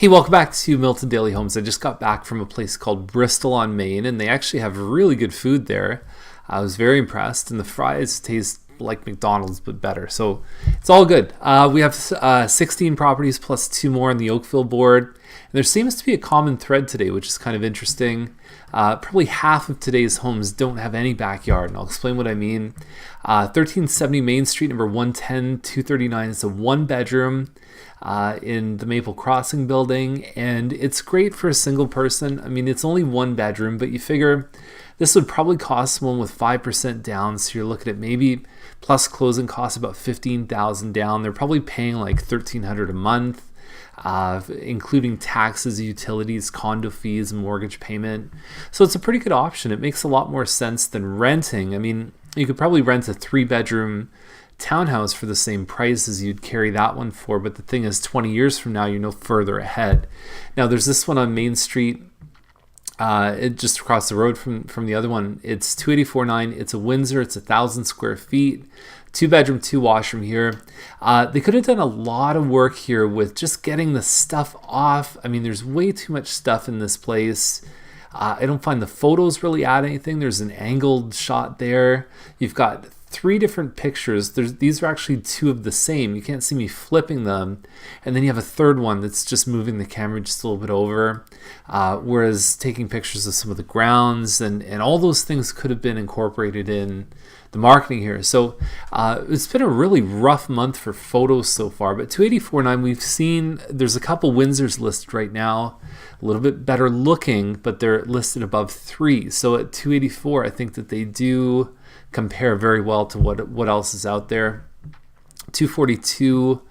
Hey, welcome back to Milton Daily Homes. I just got back from a place called Bristol on Main, and they actually have really good food there. I was very impressed, and the fries taste like McDonald's but better. So it's all good. We have 16 properties plus 2 more on the Oakville board. And there seems to be a common thread today, which is kind of interesting. Probably half of today's homes don't have any backyard, and I'll explain what I mean. 1370 Main Street, number 110, 239. It's a 1-bedroom in the Maple Crossing building, and it's great for a single person. I mean, it's only 1 bedroom, but you figure this would probably cost someone with 5% down, so you're looking at maybe plus closing costs about $15,000 down. They're probably paying like $1,300 a month, including taxes, utilities, condo fees, and mortgage payment. So it's a pretty good option. It makes a lot more sense than renting. I mean, you could probably rent a 3-bedroom townhouse for the same price as you'd carry that one for, but the thing is 20 years from now you're no further ahead. Now there's this one on Main Street, just across the road from the other one. It's 284.9. It's a Windsor. It's 1,000 square feet, 2-bedroom, 2-washroom here. They could have done a lot of work here with just getting the stuff off. I mean, there's way too much stuff in this place. I don't find the photos really add anything. There's an angled shot there. You've got 3 different pictures. These are actually 2 of the same. You can't see me flipping them. And then you have a third one that's just moving the camera just a little bit over. Whereas taking pictures of some of the grounds and all those things could have been incorporated in the marketing here. So it's been a really rough month for photos so far. But 284.9, we've seen there's a couple Windsors listed right now. A little bit better looking, but they're listed above 3. So at 284, I think that they do compare very well to what else is out there. 242,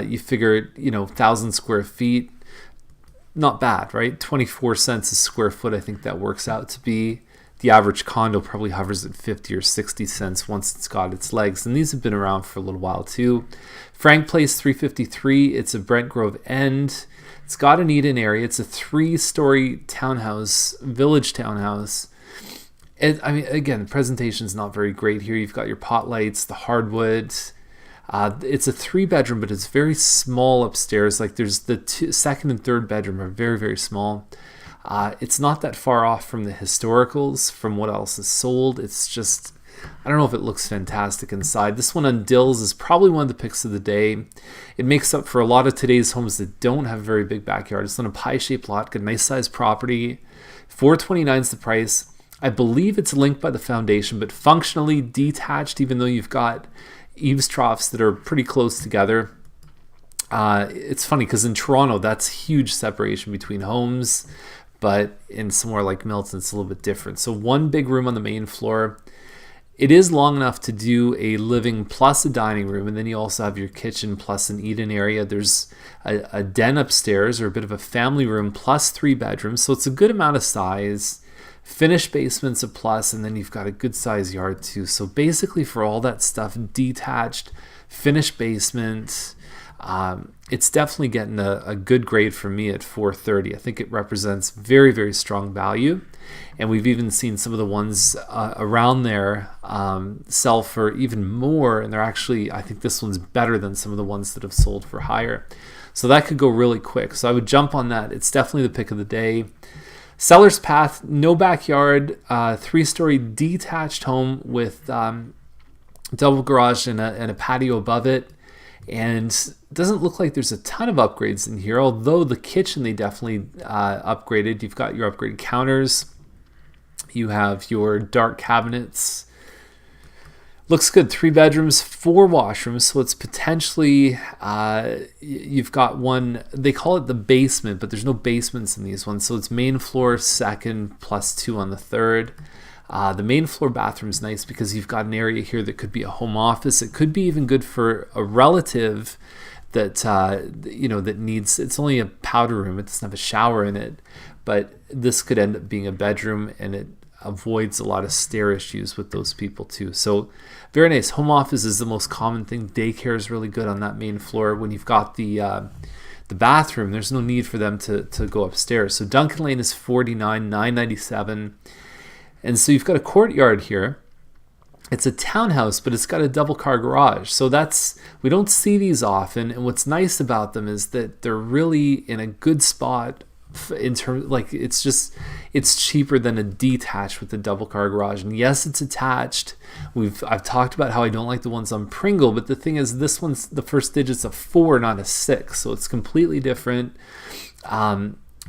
you figure, 1,000 square feet, not bad, right? 24 cents a square foot, I think that works out to be. The average condo probably hovers at 50 or 60 cents once it's got its legs, and these have been around for a little while too. Frank Place 353, it's a Brent Grove end. It's got an eat-in area. It's a 3-story townhouse, village townhouse. I mean, again, the presentation's not very great here. You've got your pot lights, the hardwood. It's a 3-bedroom, but it's very small upstairs. Like there's the second and third bedroom are very, very small. It's not that far off from the historicals, from what else is sold. It's just, I don't know if it looks fantastic inside. This one on Dills is probably one of the picks of the day. It makes up for a lot of today's homes that don't have a very big backyard. It's on a pie-shaped lot, got a nice sized property. $429 is the price. I believe it's linked by the foundation, but functionally detached, even though you've got eaves troughs that are pretty close together. It's funny because in Toronto, that's huge separation between homes, but in somewhere like Milton, it's a little bit different. So 1 big room on the main floor. It is long enough to do a living plus a dining room, and then you also have your kitchen plus an eat-in area. There's a den upstairs, or a bit of a family room, plus 3 bedrooms, so it's a good amount of size. Finished basement's a plus, and then you've got a good size yard too. So basically for all that stuff, detached, finished basement, it's definitely getting a good grade from me at $430. I think it represents very, very strong value. And we've even seen some of the ones around there sell for even more. And they're actually, I think this one's better than some of the ones that have sold for higher. So that could go really quick. So I would jump on that. It's definitely the pick of the day. Seller's Path, no backyard, 3-story detached home with double garage and a patio above it. And it doesn't look like there's a ton of upgrades in here, although the kitchen they definitely upgraded. You've got your upgraded counters. You have your dark cabinets. Looks good. 3 bedrooms, 4 washrooms. So it's potentially, you've got one, they call it the basement, but there's no basements in these ones. So it's main floor, second, plus 2 on the third. The main floor bathroom is nice because you've got an area here that could be a home office. It could be even good for a relative that, that needs, it's only a powder room. It doesn't have a shower in it, but this could end up being a bedroom, and it avoids a lot of stair issues with those people too. So very nice. Home office is the most common thing. Daycare is really good on that main floor. When you've got the bathroom, there's no need for them to go upstairs. So Duncan Lane is $49,997. And so you've got a courtyard here. It's a townhouse, but it's got a double car garage. So we don't see these often. And what's nice about them is that they're really in a good spot in terms, like, it's cheaper than a detached with a double car garage. And yes, it's attached. I've talked about how I don't like the ones on Pringle, but the thing is, this one's the first digit's a 4, not a 6. So it's completely different.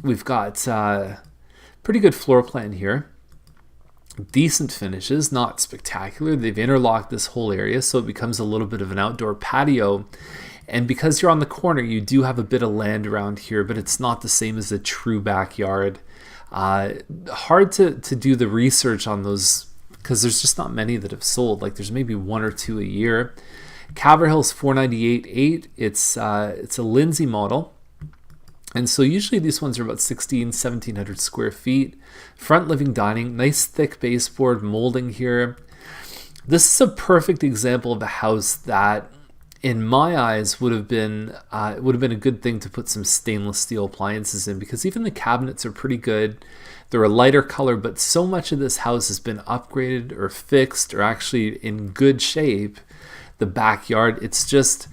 We've got pretty good floor plan here. Decent finishes, not spectacular. They've interlocked this whole area, so it becomes a little bit of an outdoor patio. And because you're on the corner, you do have a bit of land around here, but it's not the same as a true backyard. Hard to do the research on those because there's just not many that have sold. Like, there's maybe 1 or 2 a year. Caverhill's 498.8. It's a Lindsay model. And so usually these ones are about 1,700 square feet. Front living dining, nice thick baseboard molding here. This is a perfect example of a house that, in my eyes, would have been a good thing to put some stainless steel appliances in, because even the cabinets are pretty good. They're a lighter color, but so much of this house has been upgraded or fixed or actually in good shape. The backyard, it's just,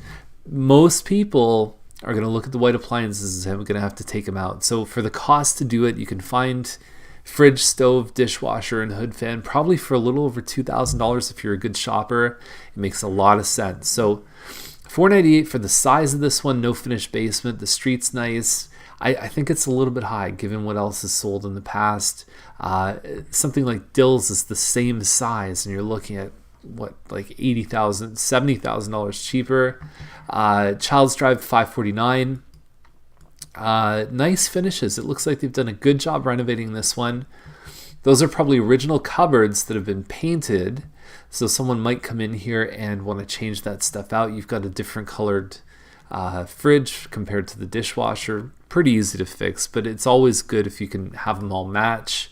most people are going to look at the white appliances and are going to have to take them out. So for the cost to do it, you can find fridge, stove, dishwasher, and hood fan probably for a little over $2,000 if you're a good shopper. It makes a lot of sense. So $498 for the size of this one, no finished basement. The street's nice. I think it's a little bit high given what else is sold in the past. Something like Dills is the same size, and you're looking at what, like $80,000, $70,000 cheaper. Child's Drive $549. Nice finishes. It looks like they've done a good job renovating this one. Those are probably original cupboards that have been painted, so someone might come in here and want to change that stuff out. You've got a different colored fridge compared to the dishwasher. Pretty easy to fix, but it's always good if you can have them all match.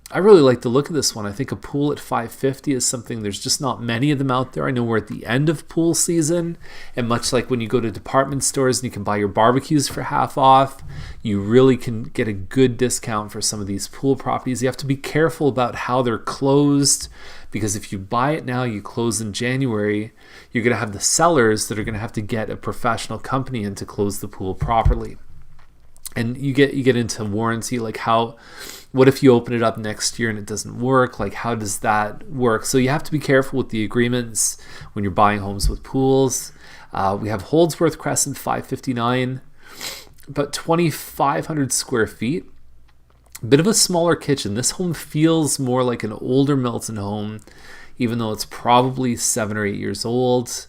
I really like the look of this one. I think a pool at $550 is something, there's just not many of them out there. I know we're at the end of pool season, and much like when you go to department stores and you can buy your barbecues for half off, you really can get a good discount for some of these pool properties. You have to be careful about how they're closed, because if you buy it now, you close in January, you're going to have the sellers that are going to have to get a professional company in to close the pool properly. And you get into warranty, like what if you open it up next year and it doesn't work? Like, how does that work? So you have to be careful with the agreements when you're buying homes with pools. We have Holdsworth Crescent $559, about 2,500 square feet. Bit of a smaller kitchen. This home feels more like an older Milton home, even though it's probably 7 or 8 years old.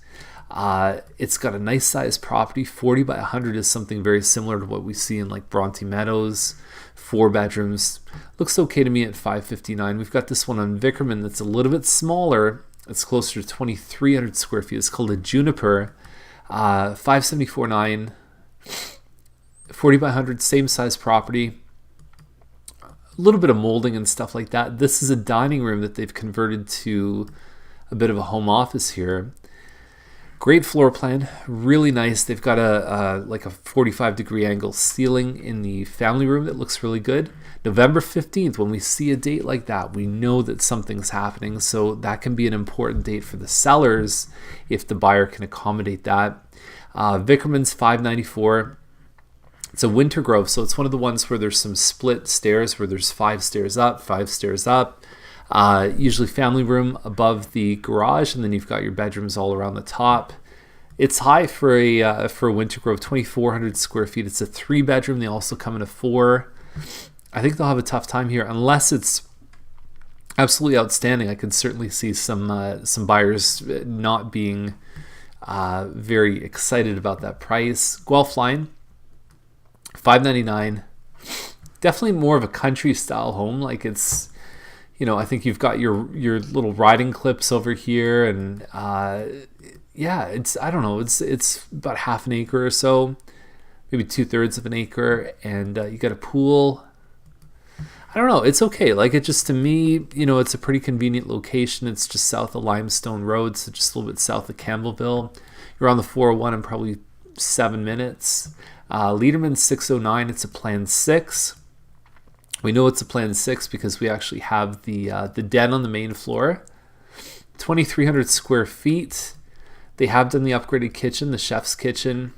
It's got a nice sized property. 40 by 100 is something very similar to what we see in like Bronte Meadows. 4 bedrooms. Looks okay to me at $559. We've got this one on Vickerman that's a little bit smaller. It's closer to 2,300 square feet. It's called a Juniper. $574.9. 40 by 100, same size property. A little bit of molding and stuff like that. This is a dining room that they've converted to a bit of a home office here. Great floor plan, really nice. They've got a 45-degree angle ceiling in the family room that looks really good. November 15th, when we see a date like that, we know that something's happening. So that can be an important date for the sellers if the buyer can accommodate that. Vickerman's $594. It's a Winter Grove, so it's one of the ones where there's some split stairs, where there's 5 stairs up, 5 stairs up. Usually family room above the garage, and then you've got your bedrooms all around the top. It's high for a Winter Grove, 2,400 square feet. It's a 3-bedroom. They also come in a 4. I think they'll have a tough time here unless it's absolutely outstanding. I can certainly see some buyers not being very excited about that price. Guelph Line, $599. Definitely more of a country style home. Like, it's, I think you've got your little riding clips over here, and it's, I don't know, it's about half an acre or so, maybe 2/3 of an acre, and you got a pool. I don't know, it's okay. Like, it just, to me, it's a pretty convenient location. It's just south of Limestone Road, so just a little bit south of Campbellville. You're on the 401 in probably 7 minutes. Lederman 609, it's a Plan 6. We know it's a Plan 6 because we actually have the den on the main floor. 2,300 square feet. They have done the upgraded kitchen, the chef's kitchen.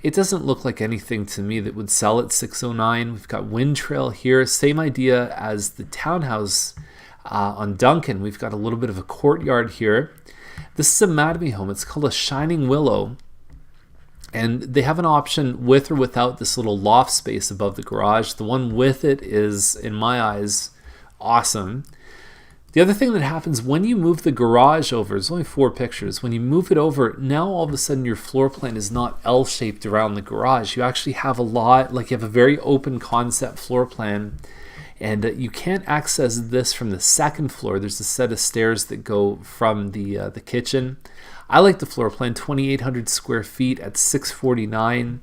It doesn't look like anything to me that would sell at 609. We've got wind trail here. Same idea as the townhouse on Duncan. We've got a little bit of a courtyard here. This is a Mattamy home. It's called a Shining Willow. And they have an option with or without this little loft space above the garage. The one with it is, in my eyes, awesome. The other thing that happens when you move the garage over, there's only 4 pictures. When you move it over, now all of a sudden your floor plan is not L-shaped around the garage. You actually have a lot, like you have a very open concept floor plan. And you can't access this from the second floor. There's a set of stairs that go from the kitchen. I like the floor plan, 2,800 square feet at $649.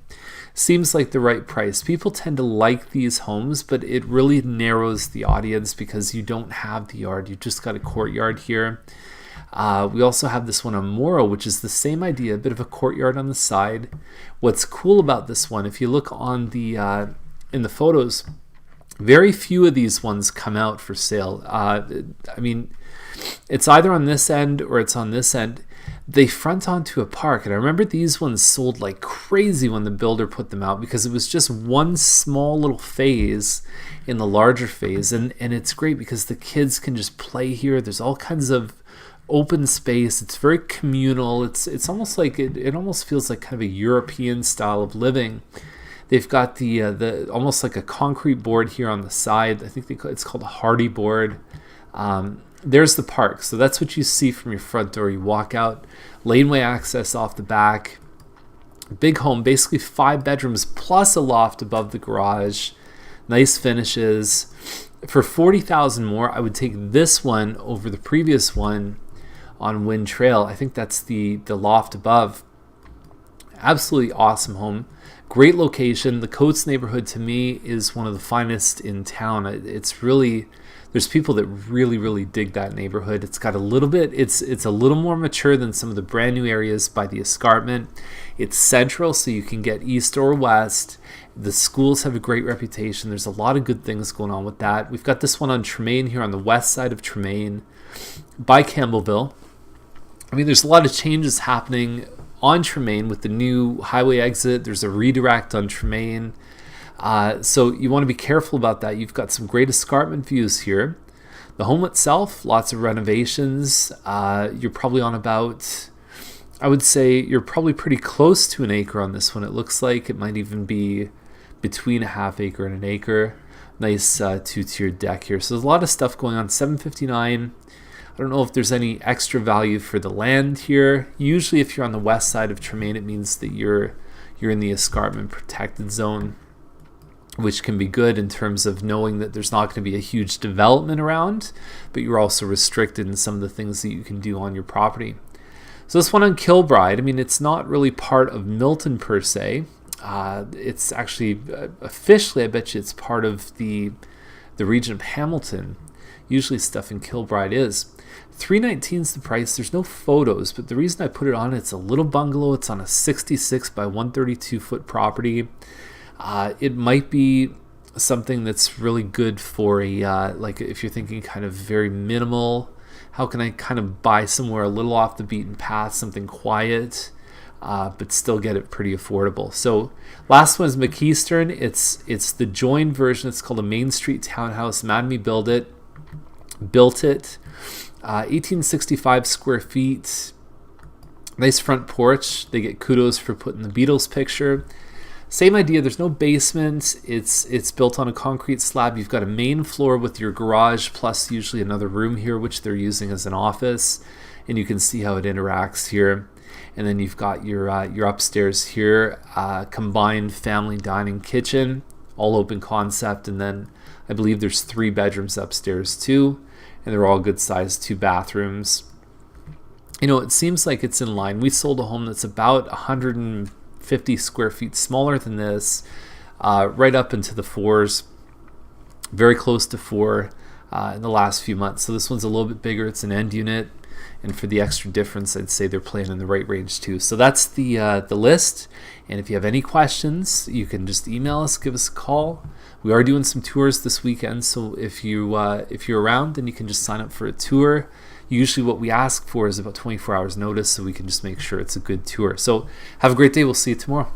Seems like the right price. People tend to like these homes, but it really narrows the audience because you don't have the yard. You've just got a courtyard here. We also have this one on Morrow, which is the same idea, a bit of a courtyard on the side. What's cool about this one, if you look on the in the photos, very few of these ones come out for sale. I mean, it's either on this end or it's on this end. They front onto a park, and I remember these ones sold like crazy when the builder put them out because it was just one small little phase in the larger phase, and it's great because the kids can just play here. There's all kinds of open space. It's very communal. It's almost like it almost feels like kind of a European style of living. They've got the almost like a concrete board here on the side. I think it's called a hardy board. There's the park. So that's what you see from your front door. You walk out, laneway access off the back. Big home, basically 5 bedrooms plus a loft above the garage. Nice finishes. For $40,000 more, I would take this one over the previous one on Wind Trail. I think that's the loft above. Absolutely awesome home. Great location. The Coates neighborhood to me is one of the finest in town. It's really, there's people that really dig that neighborhood. It's got a little bit, it's a little more mature than some of the brand new areas by the escarpment. It's central, so you can get east or west. The schools have a great reputation. There's a lot of good things going on with that. We've got this one on Tremaine here on the west side of Tremaine by Campbellville. I mean, there's a lot of changes happening on Tremaine with the new highway exit. There's a redirect on Tremaine. So you want to be careful about that. You've got some great escarpment views here. The home itself, lots of renovations. You're probably on about, I would say you're probably pretty close to an acre on this one. It looks like it might even be between a half acre and an acre. Nice 2-tiered deck here. So there's a lot of stuff going on. $759. I don't know if there's any extra value for the land here. Usually if you're on the west side of Tremaine, it means that you're in the escarpment protected zone, which can be good in terms of knowing that there's not going to be a huge development around, but you're also restricted in some of the things that you can do on your property. So this one on Kilbride, I mean, it's not really part of Milton per se. It's actually officially, I bet you it's part of the region of Hamilton. Usually stuff in Kilbride is. $319 is the price. There's no photos, but the reason I put it on, it's a little bungalow. It's on a 66 by 132 foot property. It might be something that's really good for a like if you're thinking kind of very minimal. How can I kind of buy somewhere a little off the beaten path, something quiet, but still get it pretty affordable? So last one is McKeestern. It's the joined version. It's called a Main Street Townhouse. Mattamy built it. 1865 square feet. Nice front porch. They get kudos for putting the Beatles picture. Same idea. There's no basement. It's built on a concrete slab. You've got a main floor with your garage plus usually another room here, which they're using as an office, and you can see how it interacts here. And then you've got your upstairs here, combined family dining kitchen, all open concept, and then I believe there's 3 bedrooms upstairs too, and they're all good sized, 2 bathrooms. You know, it seems like it's in line. We sold a home that's about 150 square feet smaller than this, right up into the 4s, very close to 4 in the last few months. So this one's a little bit bigger. It's an end unit, and for the extra difference, I'd say they're playing in the right range too. So that's the list. And if you have any questions, you can just email us, give us a call. We are doing some tours this weekend, so if you're around, then you can just sign up for a tour. usually what we ask for is about 24 hours notice so we can just make sure it's a good tour. So have a great day. We'll see you tomorrow.